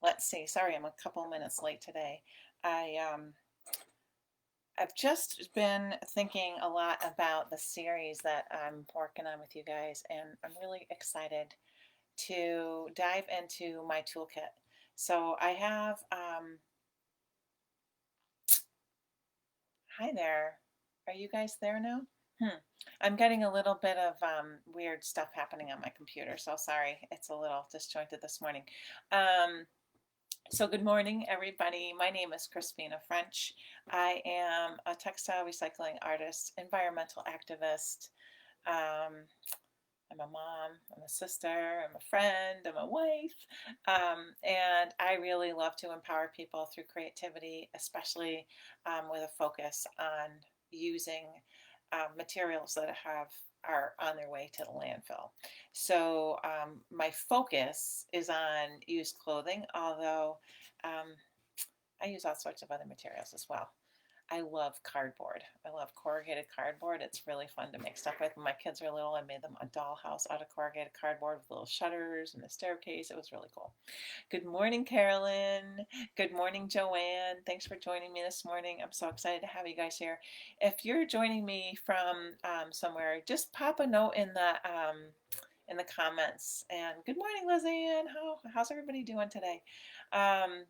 Let's see. Sorry, I'm a couple minutes late today. I I've just been thinking a lot about the series that I'm working on with you guys, and I'm really excited to dive into my toolkit. So I have, hi there. Are you guys there now? I'm getting a little bit of weird stuff happening on my computer, so sorry. It's a little disjointed this morning. Um, So good morning, everybody. My name is Christina French. I am a textile recycling artist, environmental activist. Um, I'm a mom, I'm a sister, I'm a friend, I'm a wife, and I really love to empower people through creativity, especially with a focus on using materials that are on their way to the landfill. So my focus is on used clothing, although um, I use all sorts of other materials as well. I love cardboard. I love corrugated cardboard. It's really fun to make stuff with. When my kids were little, I made them a dollhouse out of corrugated cardboard with little shutters and a staircase. It was really cool. Good morning, Carolyn. Good morning, Joanne. Thanks for joining me this morning. I'm so excited to have you guys here. If you're joining me from somewhere, just pop a note in the comments. And good morning, Lizanne. How's everybody doing today? Um,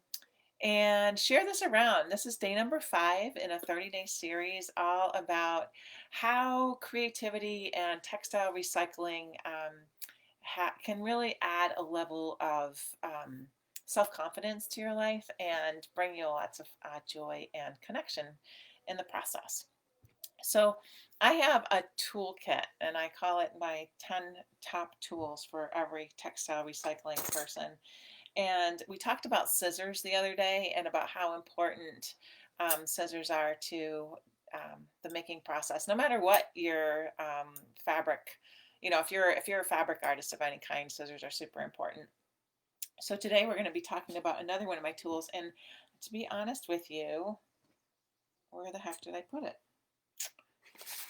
and share this around. This is day number 5 in a 30-day series all about how creativity and textile recycling can really add a level of self-confidence to your life and bring you lots of joy and connection in the process. So I have a toolkit, and I call it my 10 top tools for every textile recycling person. And we talked about scissors the other day and about how important scissors are to the making process. No matter what your fabric, if you're a fabric artist of any kind, scissors are super important. So today we're going to be talking about another one of my tools. And to be honest with you, where the heck did I put it?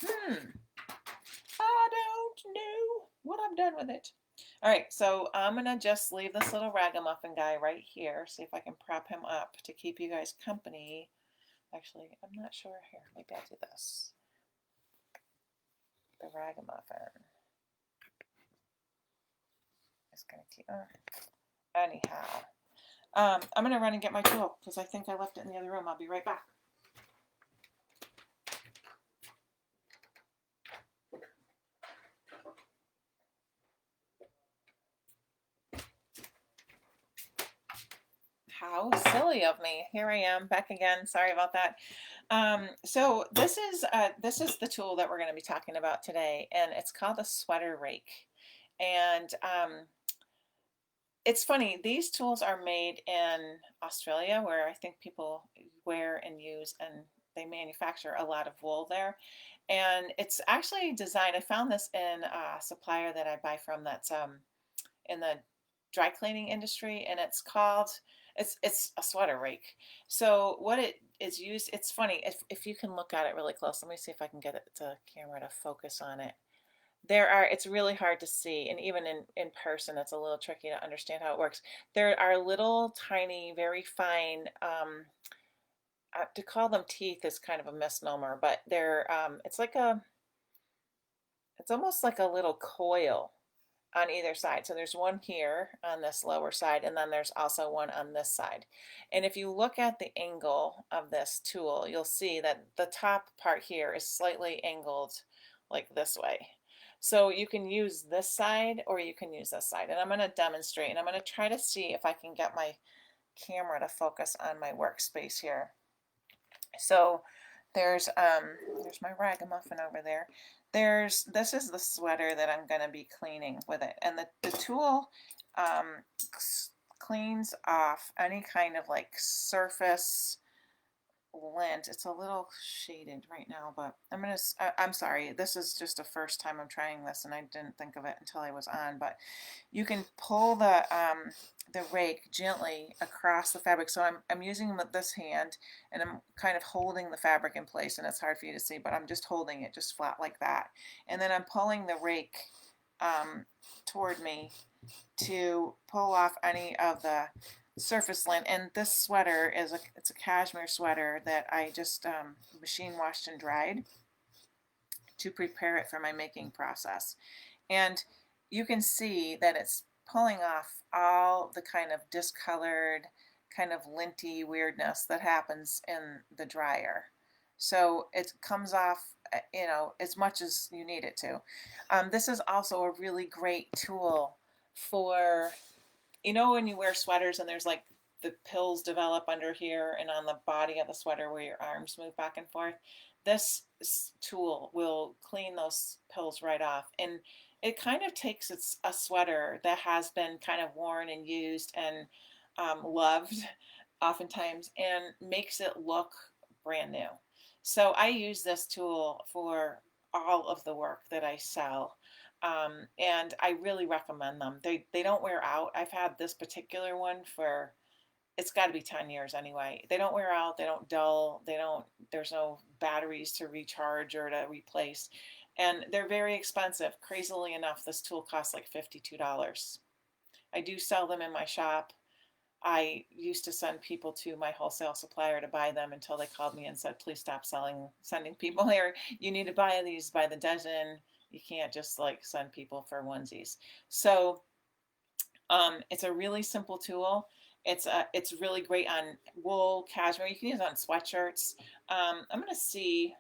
I don't know what I've done with it. All right, so I'm gonna just leave this little ragamuffin guy right here, see if I can prop him up to keep you guys company. Actually, I'm not sure here. Maybe I'll do this. The ragamuffin is gonna keep. Anyhow, I'm gonna run and get my tool because I think I left it in the other room. I'll be right back. How silly of me. Here I am back again. Sorry about that. So this is the tool that we're going to be talking about today, and it's called a sweater rake. And it's funny, these tools are made in Australia, where I think people wear and use, and they manufacture a lot of wool there. And it's actually designed, I found this in a supplier that I buy from that's in the dry cleaning industry, and it's a sweater rake. So what it is used, it's funny, if you can look at it really close. Let me see if I can get the camera to focus on it. It's really hard to see, and even in person it's a little tricky to understand how it works. There are little tiny, very fine, to call them teeth is kind of a misnomer, but it's almost like a little coil on either side. So there's one here on this lower side, and then there's also one on this side. And if you look at the angle of this tool, you'll see that the top part here is slightly angled like this way. So you can use this side or you can use this side. And I'm going to demonstrate, and I'm going to try to see if I can get my camera to focus on my workspace here. So there's my ragamuffin over there. This is the sweater that I'm going to be cleaning with it, and the tool cleans off any kind of like surface lint. It's a little shaded right now, but I'm sorry, this is just the first time I'm trying this, and I didn't think of it until I was on. But you can pull the rake gently across the fabric. So I'm using this hand, and I'm kind of holding the fabric in place, and it's hard for you to see, but I'm just holding it just flat like that. And then I'm pulling the rake toward me to pull off any of the surface lint, and this sweater it's a cashmere sweater that I just machine washed and dried to prepare it for my making process. And you can see that it's pulling off all the kind of discolored, kind of linty weirdness that happens in the dryer. So it comes off, as much as you need it to. This is also a really great tool for, when you wear sweaters and there's like the pills develop under here and on the body of the sweater where your arms move back and forth. This tool will clean those pills right off. And it kind of takes a sweater that has been kind of worn and used and loved oftentimes and makes it look brand new. So I use this tool for all of the work that I sell. And I really recommend them. They don't wear out. I've had this particular one for, it's got to be 10 years anyway. They don't wear out, they don't dull, there's no batteries to recharge or to replace. And they're very expensive. Crazily enough, this tool costs like $52. I do sell them in my shop. I used to send people to my wholesale supplier to buy them until they called me and said, please stop sending people here. You need to buy these by the dozen. You can't just like send people for onesies. So it's a really simple tool. It's really great on wool, cashmere. You can use it on sweatshirts. I'm gonna see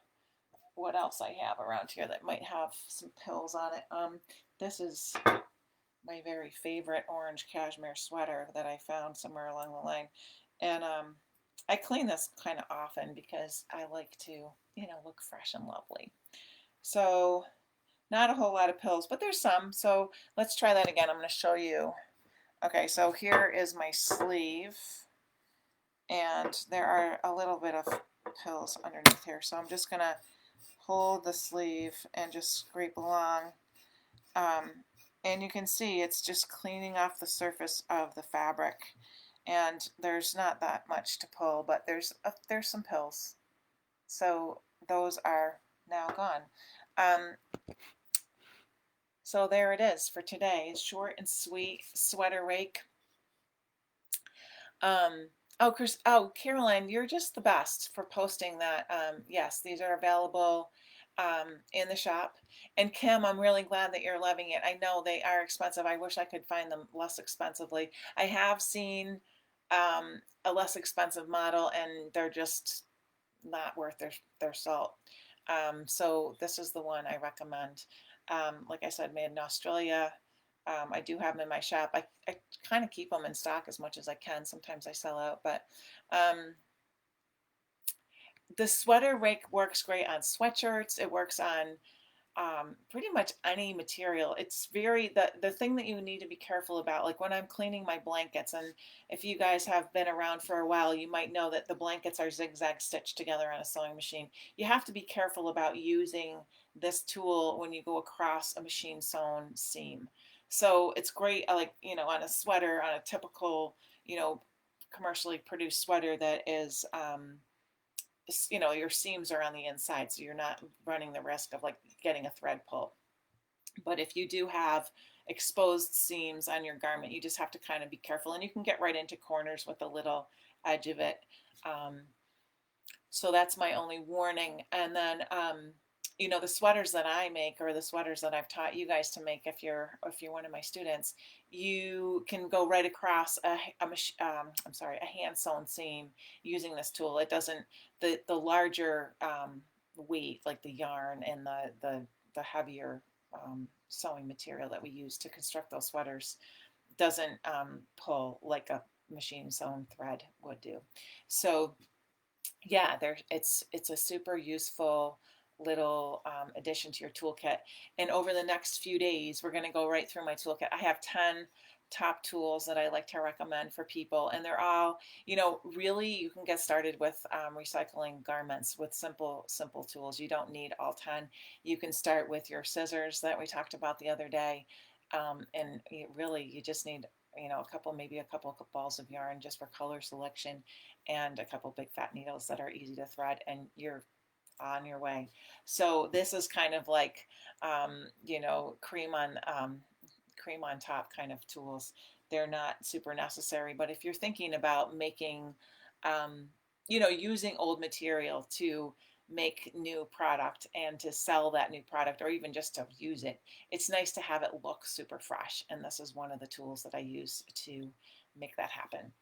what else I have around here that might have some pills on it. This is my very favorite orange cashmere sweater that I found somewhere along the line. And I clean this kind of often because I like to, look fresh and lovely. So not a whole lot of pills, but there's some. So let's try that again. I'm going to show you. Okay, so here is my sleeve. And there are a little bit of pills underneath here. So I'm just going to hold the sleeve and just scrape along. And you can see it's just cleaning off the surface of the fabric. And there's not that much to pull, but there's some pills. So those are now gone. So there it is for today. Short and sweet sweater rake. Caroline, you're just the best for posting that. Yes, these are available in the shop. And Kim, I'm really glad that you're loving it. I know they are expensive. I wish I could find them less expensively. I have seen a less expensive model, and they're just not worth their salt. So this is the one I recommend. Like I said, made in Australia. I do have them in my shop. I kind of keep them in stock as much as I can. Sometimes I sell out, but the sweater rake works great on sweatshirts. It works on pretty much any material. It's the thing that you need to be careful about, like when I'm cleaning my blankets, and if you guys have been around for a while, you might know that the blankets are zigzag stitched together on a sewing machine. You have to be careful about using this tool when you go across a machine sewn seam. So it's great, like, on a sweater, on a typical, commercially produced sweater that is, your seams are on the inside, so you're not running the risk of like getting a thread pull. But if you do have exposed seams on your garment, you just have to kind of be careful, and you can get right into corners with a little edge of it. So that's my only warning. And then the sweaters that I make, or the sweaters that I've taught you guys to make, if you're one of my students, you can go right across a hand sewn seam using this tool. It doesn't, the larger weight, like the yarn and the heavier sewing material that we use to construct those sweaters, doesn't pull like a machine sewn thread would do. So yeah, it's a super useful little addition to your toolkit. And over the next few days, we're going to go right through my toolkit. I have 10 top tools that I like to recommend for people, and they're all, really, you can get started with recycling garments with simple tools. You don't need all 10. You can start with your scissors that we talked about the other day, and you just need maybe a couple of balls of yarn just for color selection, and a couple big fat needles that are easy to thread, and you're on your way. So this is kind of like cream on top kind of tools. they're not super necessary. But if you're thinking about making, you know, using old material to make new product and to sell that new product, or even just to use it, it's nice to have it look super fresh. And this is one of the tools that I use to make that happen.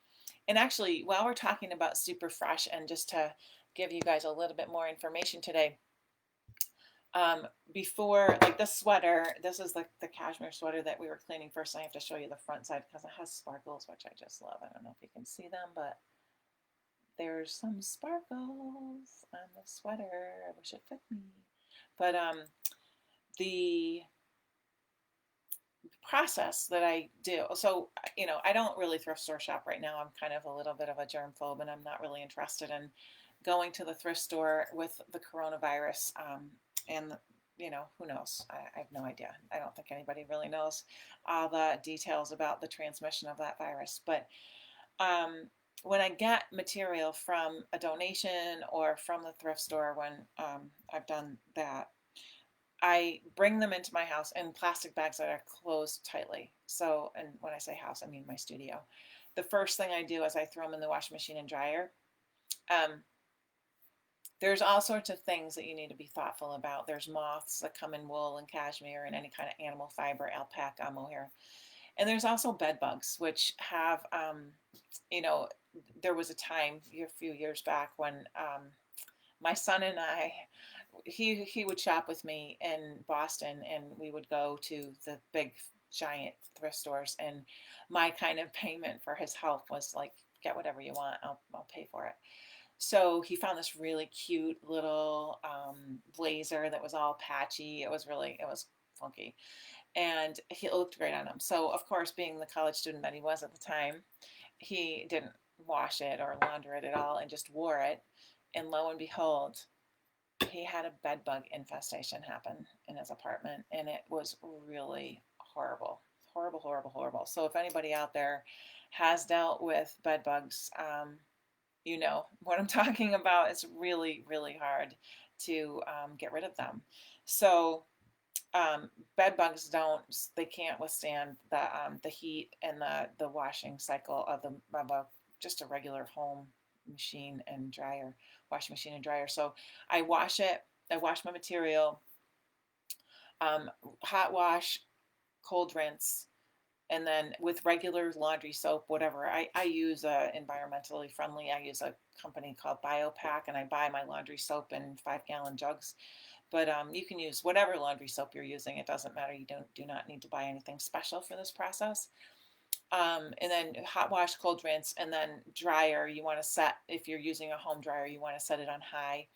And actually, while we're talking about super fresh, and just to give you guys a little bit more information today, before, like the sweater, this is the cashmere sweater that we were cleaning first. I have to show you the front side because it has sparkles, which I just love. I don't know if you can see them, but there's some sparkles on the sweater. I wish it fit me. But the process that I do, so, you know, I don't really thrift store shop right now. I'm kind of a little bit of a germ phobe, and I'm not really interested in going to the thrift store with the coronavirus. And, you know, who knows? I have no idea. I don't think anybody really knows all the details about the transmission of that virus. But when I get material from a donation or from the thrift store, when I've done that, I bring them into my house in plastic bags that are closed tightly. So, and when I say house, I mean my studio. The first thing I do is I throw them in the washing machine and dryer. There's all sorts of things that you need to be thoughtful about. There's moths that come in wool and cashmere and any kind of animal fiber, alpaca, mohair. And there's also bed bugs, which have, you know, there was a time a few years back when my son and I, he would shop with me in Boston, and we would go to the big giant thrift stores, and my kind of payment for his help was like, get whatever you want, I'll pay for it. So he found this really cute little blazer that was all patchy. It was funky, and he looked great on him. So of course, being the college student that he was at the time, he didn't wash it or launder it at all and just wore it. And lo and behold, he had a bed bug infestation happen in his apartment, and it was really horrible, horrible, horrible, horrible. So if anybody out there has dealt with bed bugs, you know what I'm talking about. It's really, really hard to get rid of them. So bed bugs they can't withstand the heat and the washing cycle of just a regular home machine and dryer, washing machine and dryer. So I wash it. I wash my material, hot wash, cold rinse, and then with regular laundry soap, whatever. I use environmentally friendly. I use a company called BioPack, and I buy my laundry soap in 5-gallon jugs. But you can use whatever laundry soap you're using. It doesn't matter. You do not need to buy anything special for this process. And then hot wash, cold rinse, and then dryer. You want to set, if you're using a home dryer, you want to set it on high.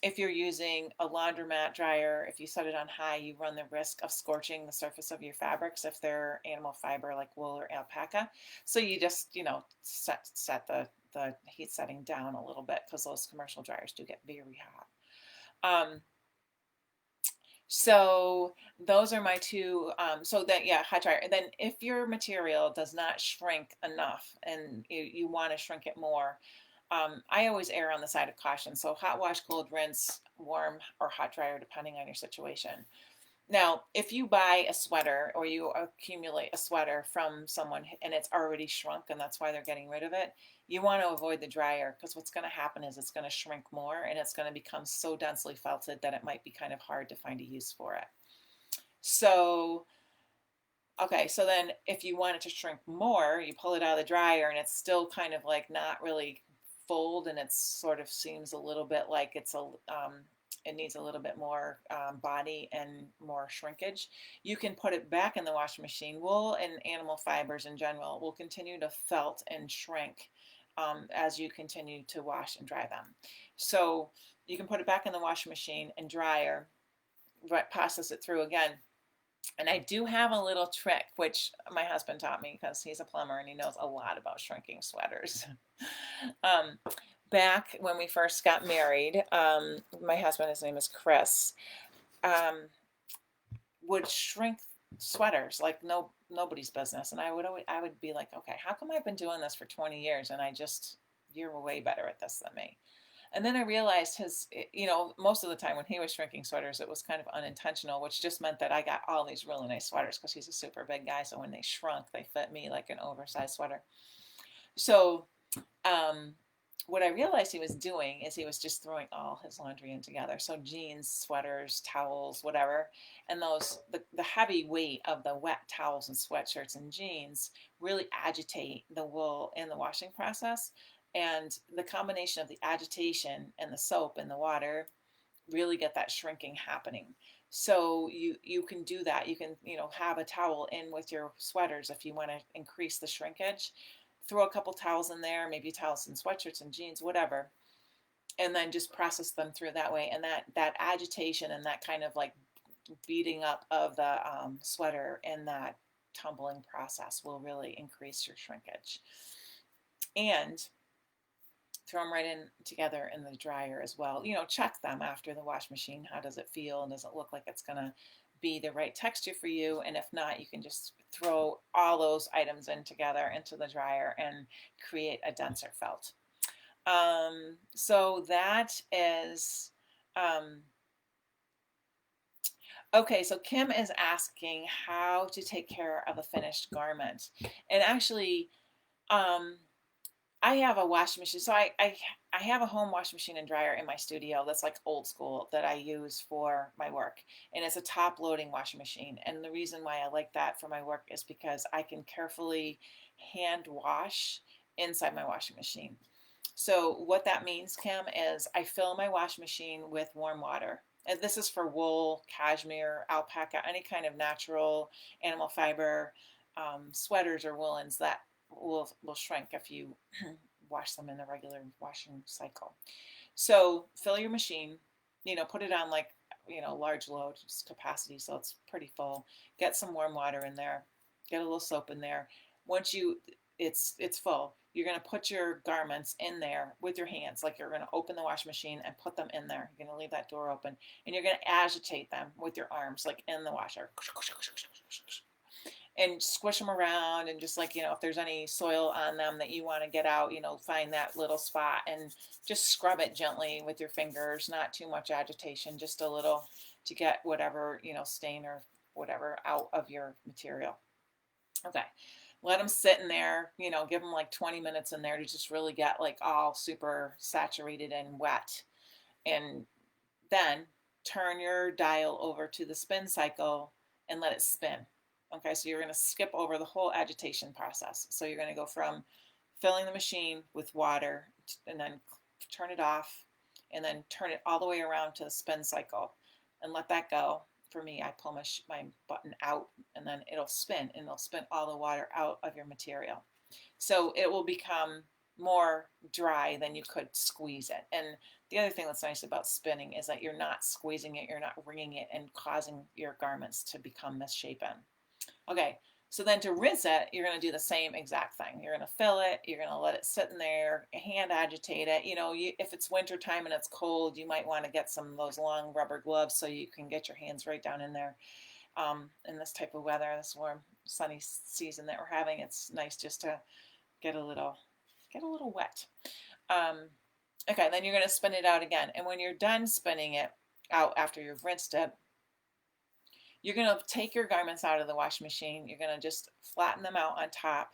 If you're using a laundromat dryer, if you set it on high, you run the risk of scorching the surface of your fabrics if they're animal fiber like wool or alpaca. So you just, you know, set the heat setting down a little bit, because those commercial dryers do get very hot. So those are my two. So that, yeah, hot dryer. And then if your material does not shrink enough and you want to shrink it more, I always err on the side of caution. So hot wash, cold rinse, warm or hot dryer, depending on your situation. Now, if you buy a sweater or you accumulate a sweater from someone and it's already shrunk and that's why they're getting rid of it, you want to avoid the dryer, because what's going to happen is it's going to shrink more and it's going to become so densely felted that it might be kind of hard to find a use for it. So, okay, so then if you want it to shrink more, you pull it out of the dryer and it's still kind of like not really fold, and it sort of seems a little bit like it needs a little bit more body and more shrinkage. You can put it back in the washing machine. Wool and animal fibers in general will continue to felt and shrink as you continue to wash and dry them. So you can put it back in the washing machine and dryer, process it through again. And I do have a little trick, which my husband taught me because he's a plumber and he knows a lot about shrinking sweaters. Back when we first got married, my husband, his name is Chris, would shrink sweaters like nobody's business. And I would be like, okay, how come I've been doing this for 20 years and you're way better at this than me? And then I realized most of the time when he was shrinking sweaters, it was kind of unintentional, which just meant that I got all these really nice sweaters because he's a super big guy. So when they shrunk, they fit me like an oversized sweater. So um, what I realized he was doing is he was just throwing all his laundry in together. So jeans, sweaters, towels, whatever. And the heavy weight of the wet towels and sweatshirts and jeans really agitate the wool in the washing process. And the combination of the agitation and the soap and the water really get that shrinking happening. So you can do that. You can, have a towel in with your sweaters if you want to increase the shrinkage. Throw a couple towels in there, maybe towels and sweatshirts and jeans, whatever, and then just process them through that way. And that agitation and that kind of like beating up of the sweater and that tumbling process will really increase your shrinkage. And throw them right in together in the dryer as well. Check them after the wash machine. How does it feel? And does it look like it's going to be the right texture for you? And if not, you can just throw all those items in together into the dryer and create a denser felt. So that is, okay, so Kim is asking how to take care of a finished garment. And actually, I have a washing machine. So I have a home washing machine and dryer in my studio that's like old school that I use for my work. And it's a top loading washing machine. And the reason why I like that for my work is because I can carefully hand wash inside my washing machine. So what that means, Kim, is I fill my washing machine with warm water. And this is for wool, cashmere, alpaca, any kind of natural animal fiber sweaters or woolens that will shrink if you wash them in the regular washing cycle. So fill your machine, put it on like, large load capacity, so it's pretty full. Get some warm water in there, get a little soap in there. Once it's full, you're going to put your garments in there with your hands, like you're going to open the washing machine and put them in there. You're going to leave that door open, and you're going to agitate them with your arms, like in the washer, and squish them around, and just like, if there's any soil on them that you want to get out, find that little spot and just scrub it gently with your fingers, not too much agitation, just a little to get whatever, stain or whatever out of your material. Okay. Let them sit in there, give them like 20 minutes in there to just really get like all super saturated and wet. And then turn your dial over to the spin cycle and let it spin. Okay, so you're going to skip over the whole agitation process. So you're going to go from filling the machine with water and then turn it off and then turn it all the way around to the spin cycle and let that go. For me, I pull my button out and then it'll spin, and it'll spin all the water out of your material. So it will become more dry than you could squeeze it. And the other thing that's nice about spinning is that you're not squeezing it, you're not wringing it and causing your garments to become misshapen. Okay, so then to rinse it, you're going to do the same exact thing. You're going to fill it, you're going to let it sit in there, hand agitate it. If it's winter time and it's cold, you might want to get some of those long rubber gloves so you can get your hands right down in there. In this type of weather, this warm, sunny season that we're having, it's nice just to get a little wet. Okay, then you're going to spin it out again. And when you're done spinning it out after you've rinsed it, you're going to take your garments out of the washing machine. You're going to just flatten them out on top.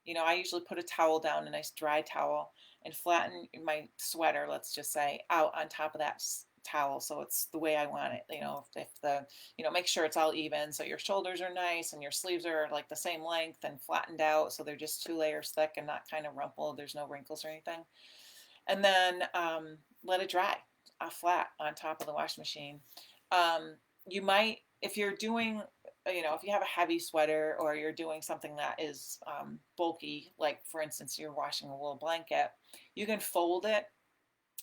I usually put a towel down, a nice dry towel, and flatten my sweater, let's just say, out on top of that towel so it's the way I want it. Make sure it's all even so your shoulders are nice and your sleeves are like the same length and flattened out so they're just 2 layers thick and not kind of rumpled. There's no wrinkles or anything. And then let it dry flat on top of the washing machine. You might, if you're doing, if you have a heavy sweater or you're doing something that is bulky, like for instance, you're washing a wool blanket, you can fold it.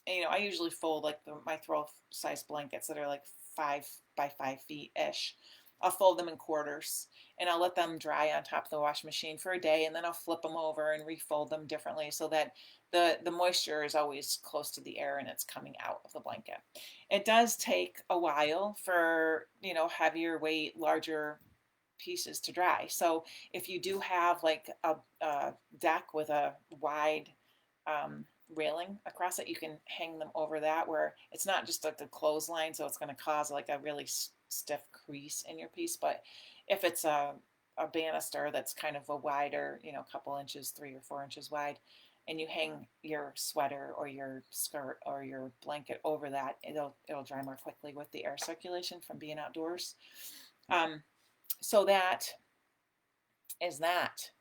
And, I usually fold like my throw size blankets that are like 5 by 5 feet ish. I'll fold them in quarters and I'll let them dry on top of the washing machine for a day, and then I'll flip them over and refold them differently so that the moisture is always close to the air and it's coming out of the blanket. It does take a while for, heavier weight, larger pieces to dry. So if you do have like a deck with a wide railing across it. You can hang them over that where it's not just like a clothesline, so it's going to cause like a really stiff crease in your piece. But if it's a banister that's kind of a wider, a couple inches, 3 or 4 inches wide, and you hang your sweater or your skirt or your blanket over that, it'll dry more quickly with the air circulation from being outdoors. So that is that.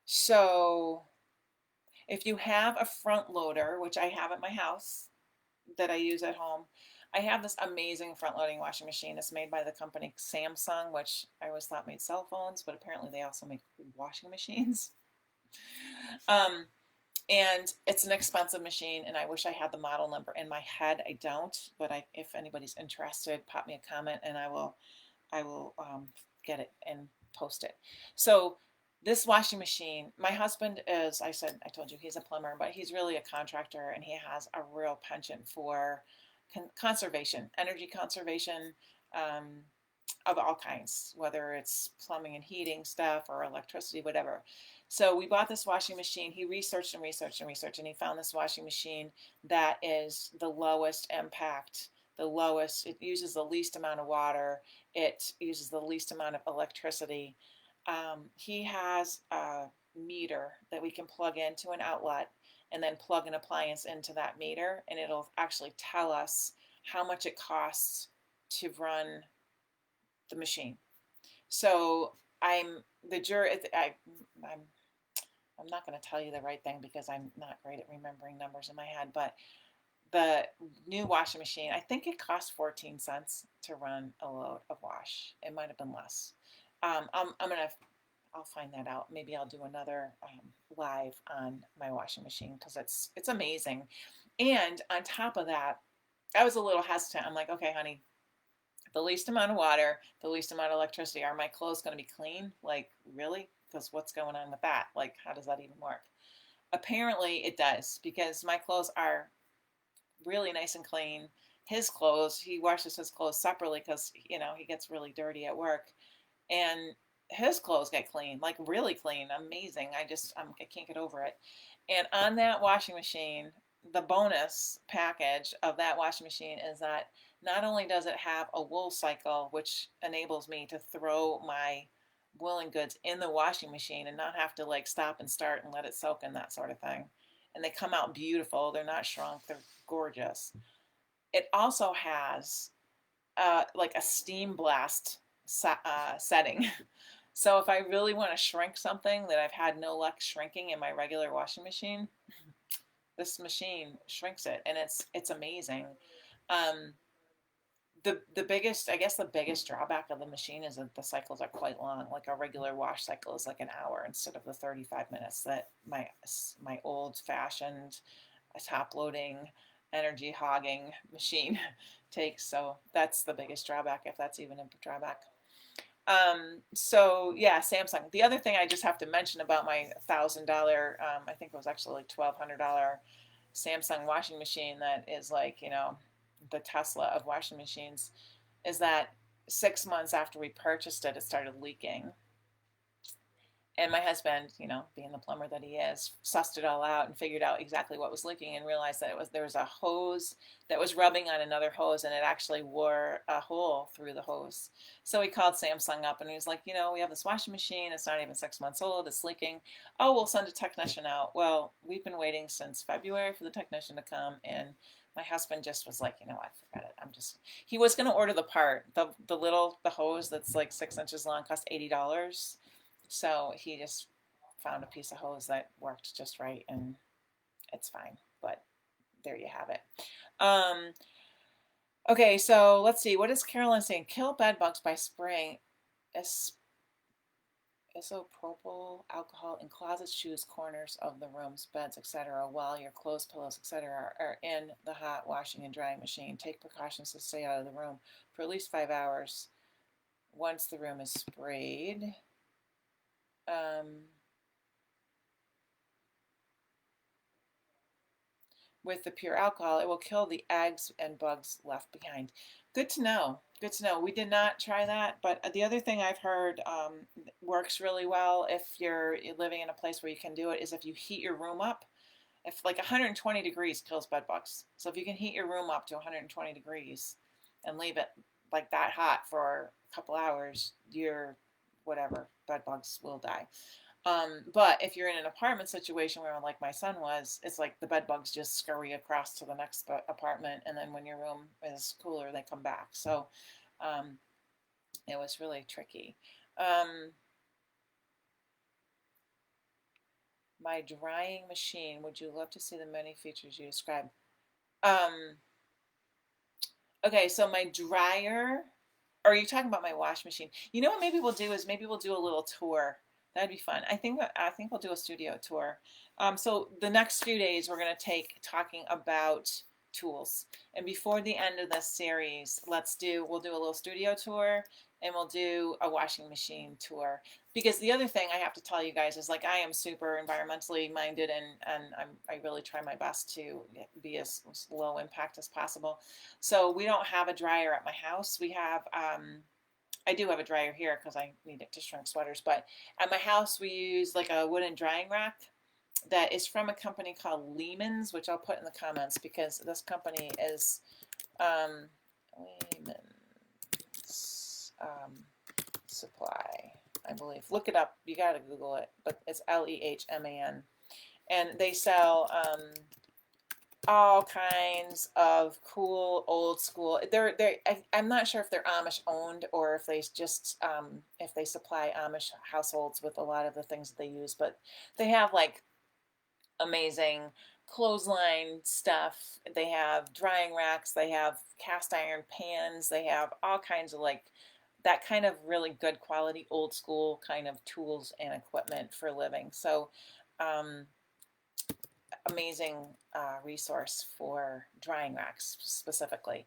So if you have a front loader, which I have at my house that I use at home, I have this amazing front loading washing machine. It's made by the company Samsung, which I always thought made cell phones, but apparently they also make washing machines. And it's an expensive machine, and I wish I had the model number in my head. I don't, but if anybody's interested, pop me a comment, and I will get it and post it. So this washing machine, my husband is, I told you he's a plumber, but he's really a contractor, and he has a real penchant for conservation, energy conservation, of all kinds, whether it's plumbing and heating stuff or electricity, whatever. So we bought this washing machine. He researched and researched and researched, and he found this washing machine that is the lowest impact, it uses the least amount of water, it uses the least amount of electricity. He has a meter that we can plug into an outlet and then plug an appliance into that meter, and it'll actually tell us how much it costs to run the machine. So I'm not going to tell you the right thing because I'm not great at remembering numbers in my head, but the new washing machine, I think it costs 14 cents to run a load of wash. It might have been less. I'll find that out. Maybe I'll do another live on my washing machine because it's amazing. And on top of that, I was a little hesitant. I'm like, okay, honey, the least amount of water, the least amount of electricity. Are my clothes going to be clean? Like, really? Because what's going on with that? Like, how does that even work? Apparently it does, because my clothes are really nice and clean. His clothes, he washes his clothes separately because, he gets really dirty at work. And his clothes get clean, like really clean, amazing. I can't get over it. And on that washing machine, the bonus package of that washing machine is that not only does it have a wool cycle, which enables me to throw my woolen goods in the washing machine and not have to like stop and start and let it soak and that sort of thing. And they come out beautiful. They're not shrunk. They're gorgeous. It also has like a steam blast setting. So if I really want to shrink something that I've had no luck shrinking in my regular washing machine, this machine shrinks it, and it's amazing. The biggest drawback of the machine is that the cycles are quite long. Like a regular wash cycle is like an hour instead of the 35 minutes that my old fashioned top loading energy hogging machine takes. So that's the biggest drawback, if that's even a drawback. So yeah, Samsung. The other thing I just have to mention about my $1,000, I think it was actually like $1,200 Samsung washing machine that is like, the Tesla of washing machines, is that 6 months after we purchased it, it started leaking. And my husband, being the plumber that he is, sussed it all out and figured out exactly what was leaking and realized that there was a hose that was rubbing on another hose, and it actually wore a hole through the hose. So he called Samsung up and he was like, we have this washing machine. It's not even 6 months old. It's leaking. Oh, we'll send a technician out. Well, we've been waiting since February for the technician to come, and my husband just was like, I forgot it. He was going to order the part. The hose that's like 6 inches long cost $80. So he just found a piece of hose that worked just right, and it's fine. But there you have it. Okay, so let's see. What is Carolyn saying? Kill bed bugs by spraying isopropyl alcohol in closets, shoes, corners of the rooms, beds, etc., while your clothes, pillows, etc., are in the hot washing and drying machine. Take precautions to stay out of the room for at least 5 hours once the room is sprayed. With the pure alcohol, it will kill the eggs and bugs left behind. Good to know. Good to know. We did not try that, but the other thing I've heard works really well if you're living in a place where you can do it is if you heat your room up. If like 120 degrees kills bed bugs. So if you can heat your room up to 120 degrees and leave it like that hot for a couple hours, your whatever bed bugs will die. But if you're in an apartment situation where, like my son was, it's like the bed bugs just scurry across to the next apartment, and then when your room is cooler, they come back. So um, it was really tricky. Um, my drying machine. Would you love to see the many features you described? Um, okay, so my dryer. Or are you talking about my wash machine? You know what? Maybe we'll do is maybe we'll do a little tour. That'd be fun. I think we'll do a studio tour. So the next few days we're gonna take talking about tools. And before the end of this series, we'll do a little studio tour and we'll do a washing machine tour. Because the other thing I have to tell you guys is like I am super environmentally minded and I really try my best to be as low impact as possible. So we don't have a dryer at my house. I do have a dryer here because I need it to shrink sweaters. But at my house, we use like a wooden drying rack that is from a company called Lehman's, which I'll put in the comments because this company is Lehman's Supply, I believe. Look it up. You got to Google it, but it's Lehman. And they sell all kinds of cool old school. I'm not sure if they're Amish owned or if they just if they supply Amish households with a lot of the things that they use, but they have like amazing clothesline stuff. They have drying racks, they have cast iron pans, they have all kinds of like that kind of really good quality old school kind of tools and equipment for living. So um, amazing resource for drying racks specifically.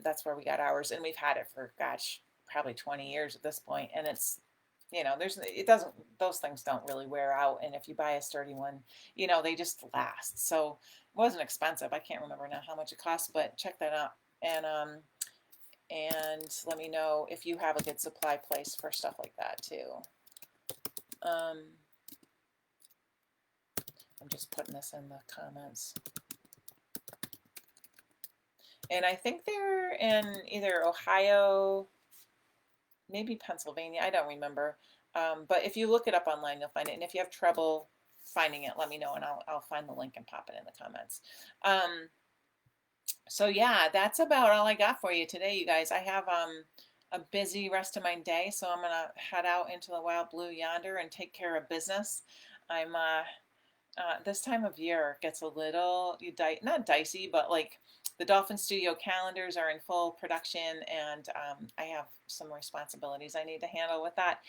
That's where we got ours, and we've had it for gosh, probably 20 years at this point. And it's those things don't really wear out. And if you buy a sturdy one, they just last. So it wasn't expensive. I can't remember now how much it cost, but check that out. And let me know if you have a good supply place for stuff like that too. I'm just putting this in the comments. And I think they're in either Ohio, maybe Pennsylvania. I don't remember. But if you look it up online, you'll find it. And if you have trouble finding it, let me know and I'll find the link and pop it in the comments. So yeah, that's about all I got for you today, you guys. I have a busy rest of my day, so I'm gonna head out into the wild blue yonder and take care of business. I'm this time of year gets a little not dicey, but like the Dolphin Studio calendars are in full production, and I have some responsibilities I need to handle with that,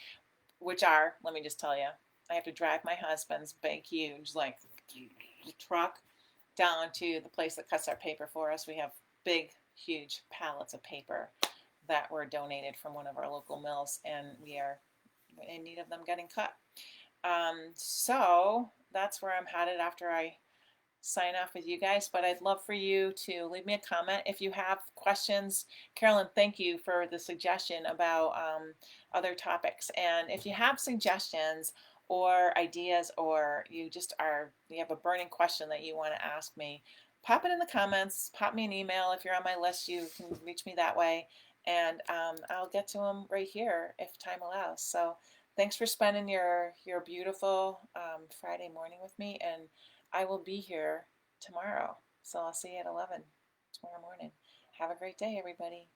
which are, let me just tell you, I have to drive my husband's big, huge, like truck down to the place that cuts our paper for us. We have big, huge pallets of paper that were donated from one of our local mills, and we are in need of them getting cut. So that's where I'm headed after I sign off with you guys, but I'd love for you to leave me a comment if you have questions. Carolyn, thank you for the suggestion about other topics. And if you have suggestions or ideas, or you have a burning question that you want to ask me, pop it in the comments, pop me an email. If you're on my list, you can reach me that way, and I'll get to them right here if time allows. So thanks for spending your beautiful Friday morning with me, and I will be here tomorrow. So I'll see you at 11 tomorrow morning. Have a great day, everybody.